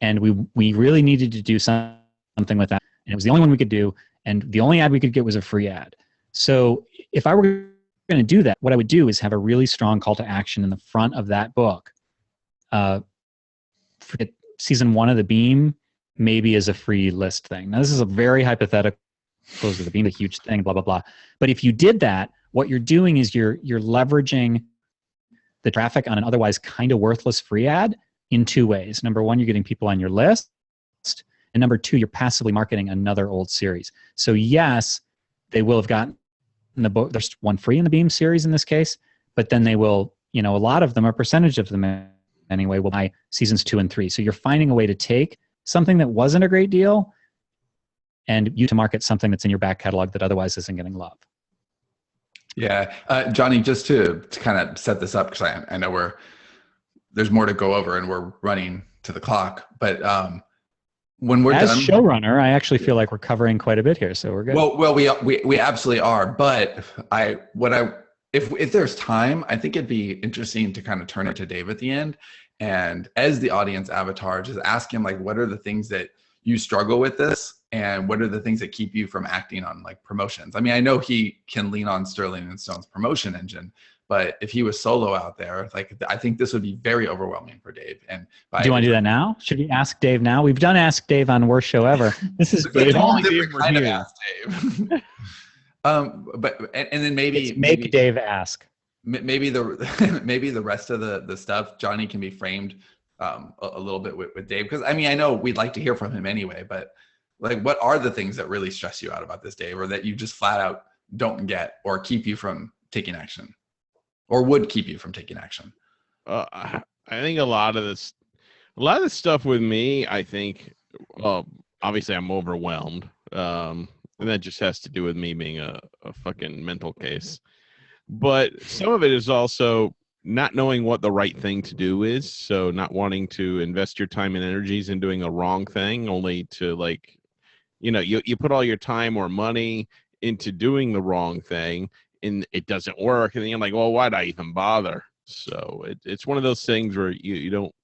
And we really needed to do something with that. And it was the only one we could do. And the only ad we could get was a free ad. So if I were going to do that, what I would do is have a really strong call to action in the front of that book. For season 1 of the Beam, maybe as a free list thing. Now, this is a very hypothetical. Goes with the Beam, a huge thing, blah, blah, blah. But if you did that, what you're doing is you're leveraging the traffic on an otherwise kind of worthless free ad in 2 ways. Number 1, you're getting people on your list. And number 2, you're passively marketing another old series. So yes, they will have gotten in the book, there's one free in the Beam series in this case, but then they will, a lot of them, a percentage of them anyway, will buy seasons 2 and 3. So you're finding a way to take something that wasn't a great deal and you to market something that's in your back catalog that otherwise isn't getting love. Yeah. Johnny, just to kind of set this up, because I know there's more to go over and we're running to the clock, but when we're as done, showrunner, I actually feel like we're covering quite a bit here, so we're good. Well, we absolutely are. But if there's time, I think it'd be interesting to kind of turn it to Dave at the end, and as the audience avatar, just ask him, like, what are the things that you struggle with this, and what are the things that keep you from acting on, like, promotions? I mean, I know he can lean on Sterling and Stone's promotion engine, but if he was solo out there, like, I think this would be very overwhelming for Dave. And do you want to do that now? Should we ask Dave now? We've done Ask Dave on Worst Show Ever. This is Dave. Only different kind of Ask Dave. But then maybe make Dave ask. Maybe the rest of the stuff, Johnny, can be framed a little bit with Dave, because I mean, I know we'd like to hear from him anyway, but like, what are the things that really stress you out about this, Dave, or that you just flat out don't get or keep you from taking action, or would keep you from taking action? I think a lot of this stuff with me, I think, obviously I'm overwhelmed. And that just has to do with me being a fucking mental case. But some of it is also not knowing what the right thing to do is. So not wanting to invest your time and energies in doing the wrong thing, only to like, you put all your time or money into doing the wrong thing and it doesn't work. And then you're like, well, why'd I even bother? So it's one of those things where you don't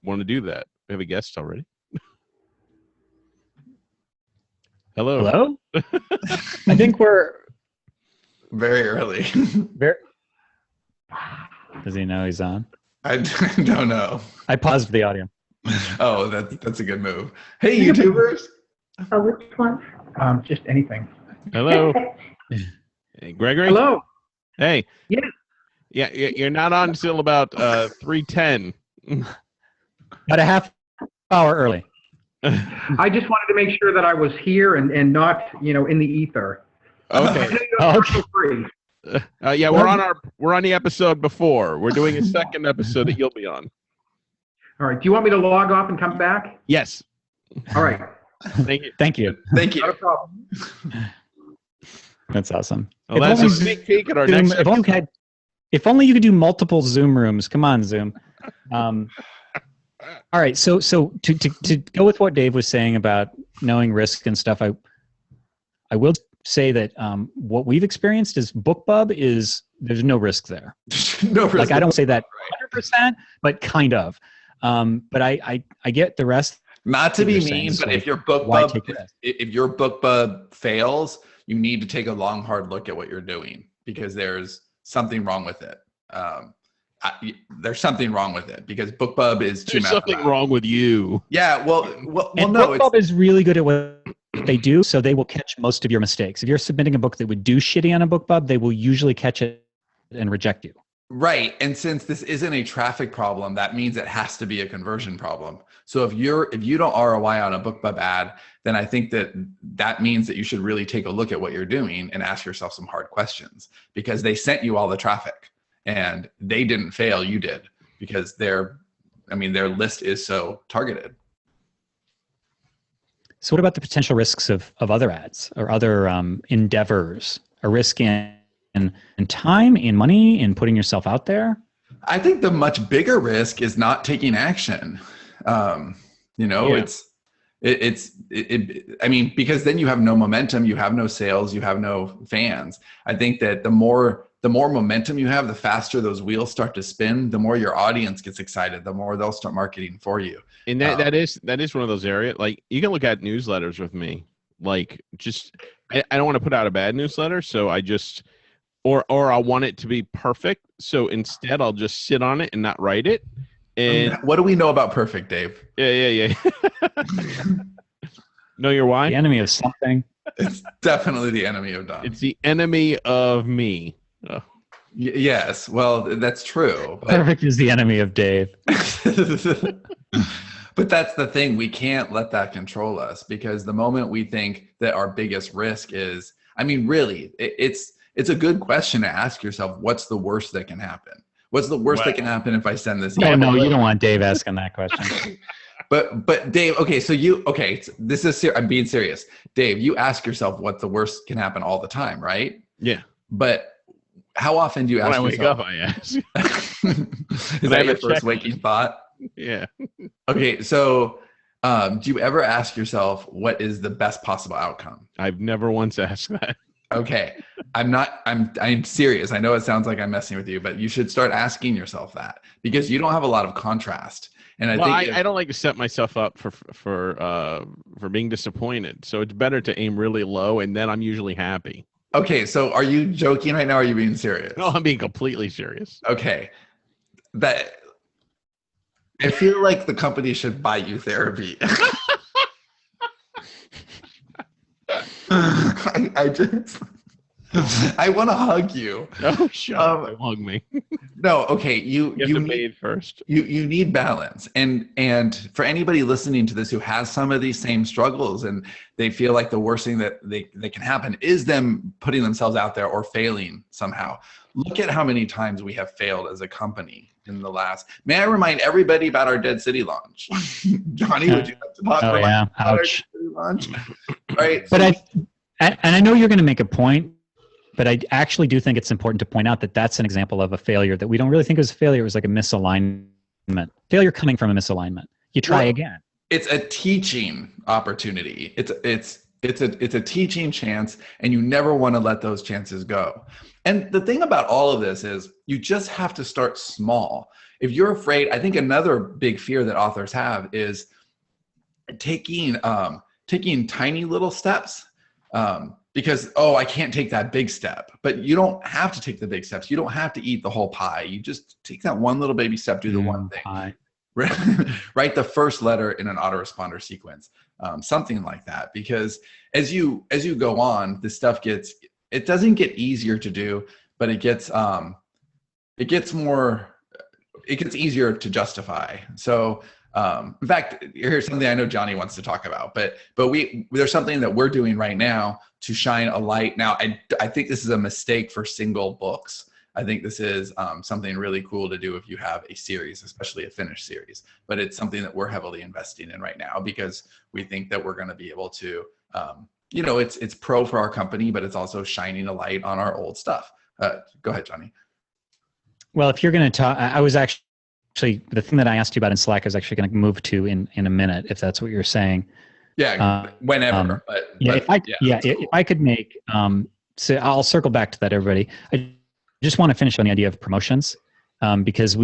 want to do that. We have a guest already. Hello. I think we're Very early. very. Does he know he's on? I don't know. I paused the audio. Oh, that's a good move. Hey, YouTubers. Oh, which one? Just anything. Hello. Hey, Gregory. Hello. Hey. Yeah. Yeah, you're not on until about 3:10. About a half hour early. I just wanted to make sure that I was here and not, in the ether. Okay. Okay. Free. Yeah, we're on the episode before. We're doing a second episode that you'll be on. All right. Do you want me to log off and come back? Yes. All right. Thank you. Thank you. Thank you. Not a problem. That's awesome. Well, If that's a only sneak peek at our Zoom- next. if only you could do multiple Zoom rooms. Come on, Zoom. All right. So to go with what Dave was saying about knowing risk and stuff, I will say that what we've experienced is BookBub there's no risk there. No risk. Like I don't say that 100%, but kind of. But I get the rest. Not to be you're mean, saying, but so if your why BookBub take the risk? if your BookBub fails, you need to take a long, hard look at what you're doing, because there's something wrong with it. There's something wrong with it, because BookBub is too There's something wrong with you. Yeah, well, And no, BookBub is really good at what they do, so they will catch most of your mistakes. If you're submitting a book that would do shitty on a BookBub, they will usually catch it and reject you. right. And since this isn't a traffic problem, that means it has to be a conversion problem. So if you don't ROI on a BookBub ad, then I think that means that you should really take a look at what you're doing and ask yourself some hard questions, because they sent you all the traffic and they didn't fail, you did, because their list is so targeted. So what about the potential risks of other ads or other endeavors? A risk in time, in money, in putting yourself out there? I think the much bigger risk is not taking action. Yeah. Because then you have no momentum, you have no sales, you have no fans. I think that the more momentum you have, the faster those wheels start to spin, the more your audience gets excited, the more they'll start marketing for you. And that is one of those areas. Like, you can look at newsletters with me. Like, just I don't want to put out a bad newsletter, so I just or I want it to be perfect. So instead, I'll just sit on it and not write it. And what do we know about perfect, Dave? yeah. Know your why? The enemy of something. It's definitely the enemy of done. It's the enemy of me. Oh. Yes, well, that's true. But Perfect is the enemy of Dave. but that's the thing. We can't let that control us, because the moment we think that our biggest risk is, really, it's a good question to ask yourself, what's the worst that can happen? What's the worst that can happen if I send this email? No, you don't want Dave asking that question. But Dave, this is I'm being serious. Dave, you ask yourself what the worst can happen all the time, right? Yeah. But how often do you ask When I yourself? wake up, I ask. Is that your first waking thought? Yeah. Okay, so do you ever ask yourself, what is the best possible outcome? I've never once asked that. Okay, I'm serious. I know it sounds like I'm messing with you, but you should start asking yourself that, because you don't have a lot of contrast. And I don't like to set myself up for being disappointed. So it's better to aim really low, and then I'm usually happy. Okay, so are you joking right now? Or are you being serious? No, I'm being completely serious. Okay, I feel like the company should buy you therapy. I just I want to hug you. Oh, shut up. Don't hug me. No, okay. You have to bathe first. You need balance. And for anybody listening to this who has some of these same struggles and they feel like the worst thing that they can happen is them putting themselves out there or failing somehow. Look at how many times we have failed as a company in the last. May I remind everybody about our Dead City launch? Johnny, would you like to talk about our Dead City launch? Right. But I know you're going to make a point, but I actually do think it's important to point out that that's an example of a failure that we don't really think was a failure. It was like a misalignment. Failure coming from a misalignment. You try again. It's a teaching opportunity. It's a teaching chance, and you never want to let those chances go. And the thing about all of this is you just have to start small. If you're afraid, I think another big fear that authors have is taking tiny little steps. Because, I can't take that big step. But you don't have to take the big steps. You don't have to eat the whole pie. You just take that one little baby step, do the one thing. Pie. Write the first letter in an autoresponder sequence, something like that. Because as you go on, this stuff it doesn't get easier to do, but it gets easier to justify. So in fact, here's something I know Johnny wants to talk about, but there's something that we're doing right now to shine a light. Now, I think this is a mistake for single books. I think this is something really cool to do if you have a series, especially a finished series. But it's something that we're heavily investing in right now because we think that we're going to be able to, it's pro for our company, but it's also shining a light on our old stuff. Go ahead, Johnny. Well, if you're going to talk, I was actually the thing that I asked you about in Slack, I was actually going to move to in a minute, if that's what you're saying. Yeah, whenever. If I could make, so I'll circle back to that, everybody. I just want to finish on the idea of promotions, because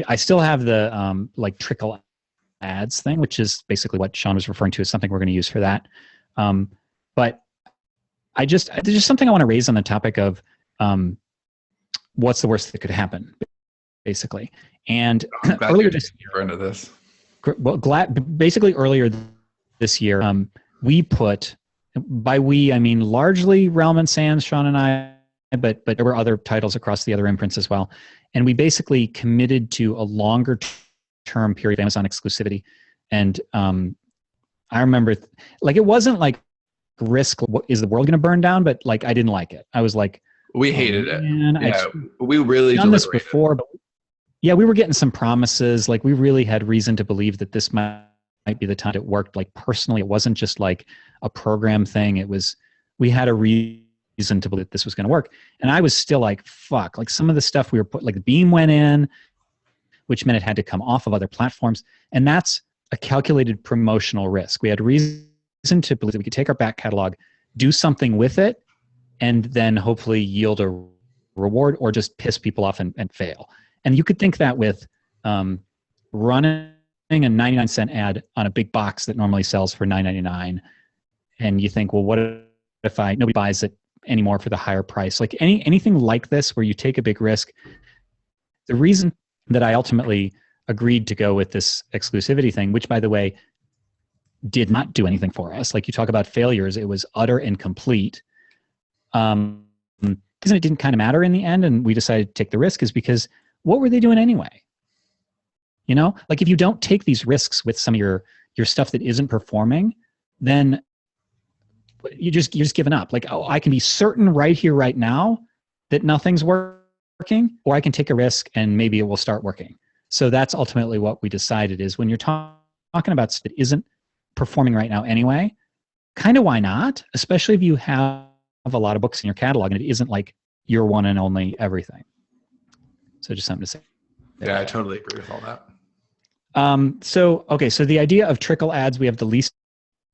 I still have the like trickle ads thing, which is basically what Sean was referring to as something we're going to use for that. But there's just something I want to raise on the topic of what's the worst that could happen, basically. And earlier this year, into this. Well, basically earlier this year, we put, by we I mean largely Realm and Sands, Sean and I, but there were other titles across the other imprints as well, and we basically committed to a longer term period of Amazon exclusivity. And I remember, it wasn't like risk. What is the world going to burn down? But I didn't like it. I was like, we hated it. Yeah, we really done this before, but yeah, we were getting some promises. We really had reason to believe that this might be the time it worked. Personally, it wasn't just a program thing. We had a reason to believe that this was going to work. And I was still fuck. Some of the stuff we were the Beam went in, which meant it had to come off of other platforms. And that's a calculated promotional risk. We had reason to believe that we could take our back catalog, do something with it, and then hopefully yield a reward or just piss people off and fail. And you could think that with running a 99-cent ad on a big box that normally sells for $9.99, and you think, well, what if nobody buys it anymore for the higher price? Anything like this where you take a big risk. The reason that I ultimately agreed to go with this exclusivity thing, which by the way did not do anything for us. You talk about failures, it was utter and complete. Because it didn't kind of matter in the end, and we decided to take the risk, is because what were they doing anyway? If you don't take these risks with some of your stuff that isn't performing, then you're just giving up. I can be certain right here, right now that nothing's working, or I can take a risk and maybe it will start working. So that's ultimately what we decided is when you're talking about stuff that isn't performing right now anyway, kind of why not? Especially if you have a lot of books in your catalog and it isn't your one and only everything. So just something to say. Yeah, I totally agree with all that. So the idea of trickle ads, we have the least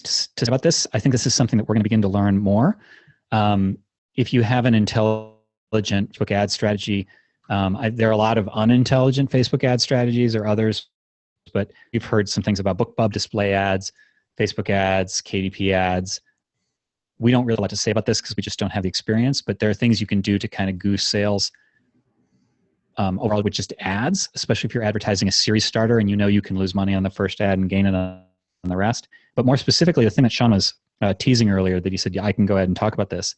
to say about this. I think this is something that we're going to begin to learn more. If you have an intelligent Facebook ad strategy, there are a lot of unintelligent Facebook ad strategies or others, but you've heard some things about BookBub display ads, Facebook ads, KDP ads. We don't really have a lot to say about this because we just don't have the experience, but there are things you can do to kind of goose sales overall with just ads, especially if you're advertising a series starter and you can lose money on the first ad and gain it on the rest. But more specifically, the thing that Sean was teasing earlier that he said, yeah, I can go ahead and talk about this,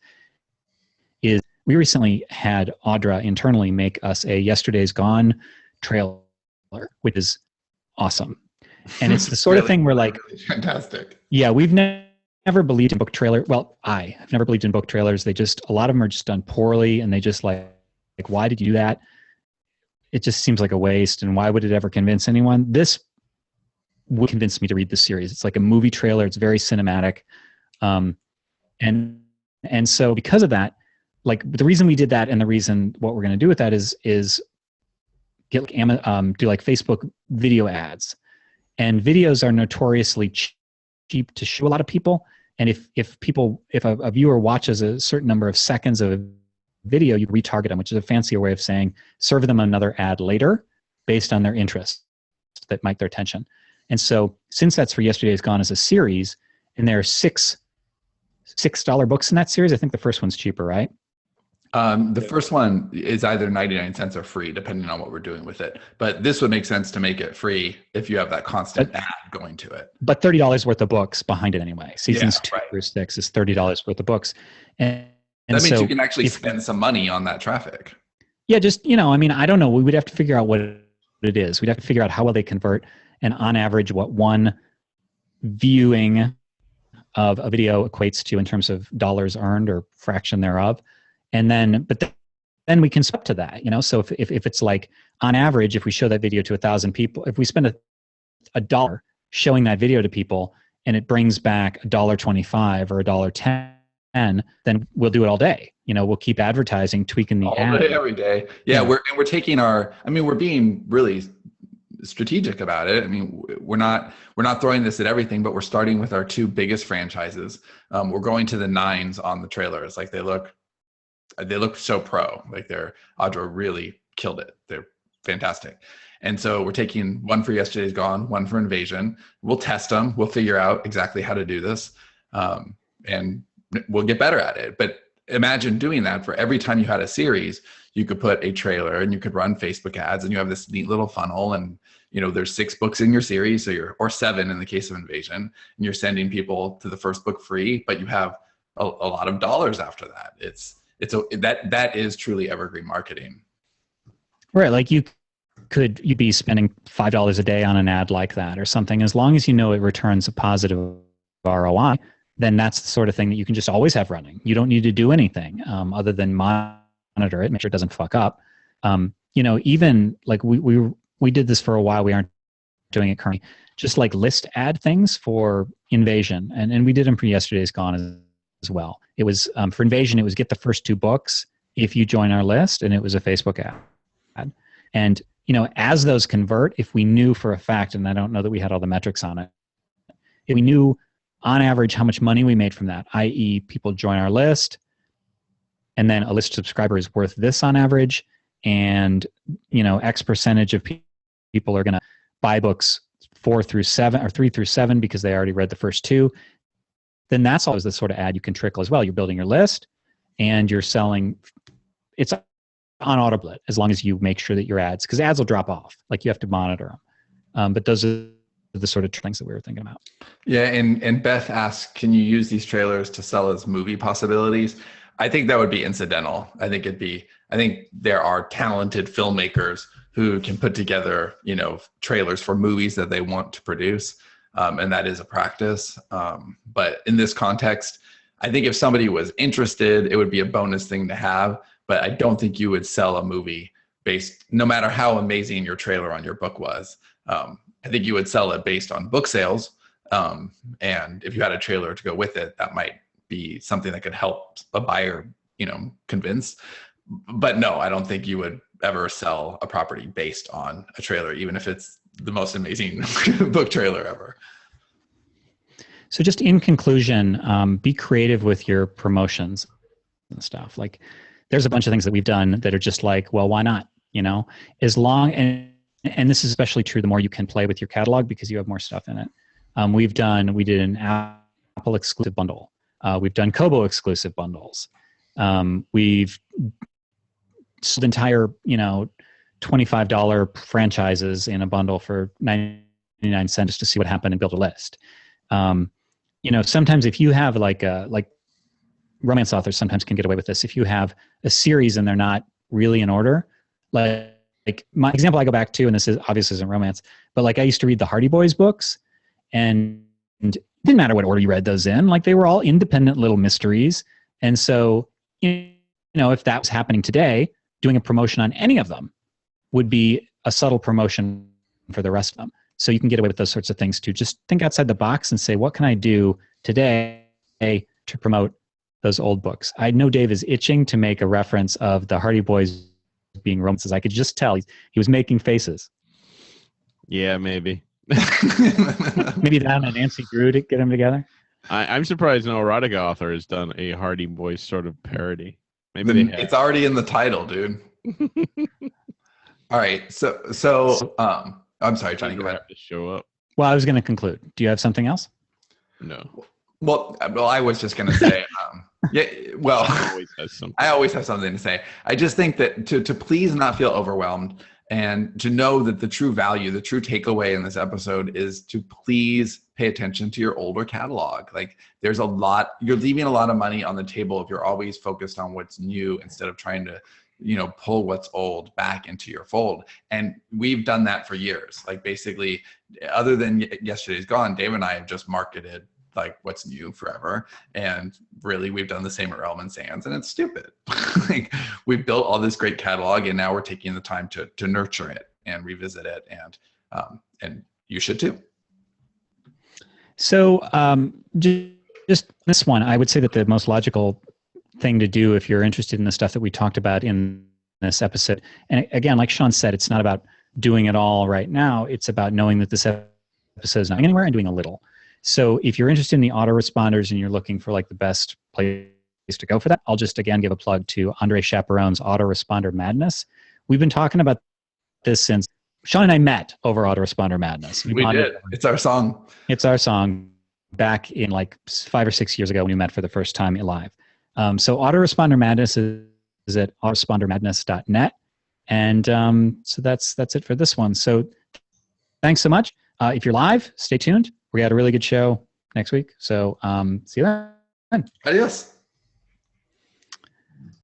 is we recently had Audra internally make us a Yesterday's Gone trailer, which is awesome. And it's the sort of thing where like, really fantastic. Yeah, we've never believed in book trailer. Well, I have never believed in book trailers. They just, a lot of them are just done poorly, and they just like why did you do that? It just seems like a waste. And why would it ever convince anyone? This would convince me to read this series. It's like a movie trailer. It's very cinematic. And so because of that, like the reason we did that, and the reason what we're going to do with that is get like do like Facebook video ads. And videos are notoriously cheap to show a lot of people. And if a viewer watches a certain number of seconds of a video, you retarget them, which is a fancier way of saying serve them another ad later based on their interest that might their attention. And so since that's for Yesterday's Gone as a series, and there are $6 books in that series, I think the first one's cheaper, right? The first one is either 99 cents or free, depending on what we're doing with it. But this would make sense to make it free if you have that constant ad going to it. But $30 worth of books behind it anyway. Seasons 2 right. through 6 is $30 worth of books. And that means so you can actually spend some money on that traffic. Yeah, just, I mean, I don't know. We would have to figure out what it is. We'd have to figure out how well they convert, and on average, what one viewing of a video equates to in terms of dollars earned or fraction thereof. And then, then we can swap to that, So if it's like on average, if we show that video to 1,000 people, if we spend a dollar showing that video to people and it brings back $1.25 or $1.10, then we'll do it all day. We'll keep advertising, tweaking the ad. All day, every day. Yeah. We're taking we're being really strategic about it. I mean, we're not throwing this at everything, but we're starting with our 2 biggest franchises. We're going to the 9s on the trailers. Like they look so pro. Like Audra really killed it. They're fantastic. And so we're taking one for Yesterday's Gone, one for Invasion. We'll test them. We'll figure out exactly how to do this. And we'll get better at it. But imagine doing that for every time you had a series, you could put a trailer and you could run Facebook ads, and you have this neat little funnel, and there's 6 books in your series, or 7 in the case of Invasion, and you're sending people to the first book free, but you have a lot of dollars after that. That is truly evergreen marketing. Right. Like you'd be spending $5 a day on an ad like that or something. As long as it returns a positive ROI, then that's the sort of thing that you can just always have running. You don't need to do anything other than monitor it, make sure it doesn't fuck up. Even like we did this for a while. We aren't doing it currently. Just like list ad things for Invasion, and we did them for Yesterday's Gone as well. It was for Invasion, it was get the first 2 books if you join our list, and it was a Facebook ad. And as those convert, if we knew for a fact, and I don't know that we had all the metrics on it, if we knew on average how much money we made from that, i.e. people join our list, and then a list subscriber is worth this on average, and X percentage of people are going to buy books 4 through 7 or 3 through 7 because they already read the first 2, then that's always the sort of ad you can trickle as well. You're building your list and you're selling. It's on Autoblit as long as you make sure that your ads, because ads will drop off. Like you have to monitor them. But those are the sort of things that we were thinking about. Yeah, and Beth asked, can you use these trailers to sell as movie possibilities? I think that would be incidental. I think there are talented filmmakers who can put together, trailers for movies that they want to produce. And that is a practice. But in this context, I think if somebody was interested, it would be a bonus thing to have. But I don't think you would sell a movie based, no matter how amazing your trailer on your book was. I think you would sell it based on book sales. And if you had a trailer to go with it, that might be something that could help a buyer, convince. But no, I don't think you would ever sell a property based on a trailer, even if it's the most amazing book trailer ever. So just in conclusion, be creative with your promotions and stuff. Like there's a bunch of things that we've done that are just like, well, why not? As long, and this is especially true the more you can play with your catalog because you have more stuff in it. We did an Apple exclusive bundle. We've done Kobo exclusive bundles. We've sold entire, $25 franchises in a bundle for 99 cents just to see what happened and build a list. Sometimes if you have like romance authors sometimes can get away with this. If you have a series and they're not really in order, like my example I go back to, and this is obviously isn't romance, but like I used to read the Hardy Boys books, and it didn't matter what order you read those in. Like they were all independent little mysteries. And so, if that was happening today, doing a promotion on any of them would be a subtle promotion for the rest of them. So you can get away with those sorts of things too. Just think outside the box and say, what can I do today to promote those old books? I know Dave is itching to make a reference of the Hardy Boys being romances. I could just tell he was making faces. Yeah, maybe. Maybe that and Nancy Drew to get them together. I'm surprised no erotica author has done a Hardy Boys sort of parody. Maybe they have. It's already in the title, dude. All right. So I'm sorry, Johnny. Go ahead. Have to show up. Well, I was going to conclude. Do you have something else? No. Well, I was just going to say, yeah. Well, I always have something to say. I just think that to please not feel overwhelmed, and to know that the true value, the true takeaway in this episode is to please pay attention to your older catalog. Like there's a lot, you're leaving a lot of money on the table if you're always focused on what's new instead of trying to, pull what's old back into your fold. And we've done that for years. Like basically, other than Yesterday's Gone, Dave and I have just marketed like what's new forever. And really we've done the same at Realm and Sands, and it's stupid. Like we've built all this great catalog, and now we're taking the time to nurture it and revisit it. And you should too. So just this one, I would say that the most logical thing to do if you're interested in the stuff that we talked about in this episode, and again, like Sean said, it's not about doing it all right now. It's about knowing that this episode is not going anywhere and doing a little. So if you're interested in the autoresponders and you're looking for like the best place to go for that, I'll just again give a plug to Andre Chaperon's Autoresponder Madness. We've been talking about this since Sean and I met over Autoresponder Madness. We did. It's our song. It's our song back in like 5 or 6 years ago when we met for the first time live. So Autoresponder Madness is at autorespondermadness.net. And so that's it for this one. So thanks so much. If you're live, stay tuned. We got a really good show next week. So see you then. Adios.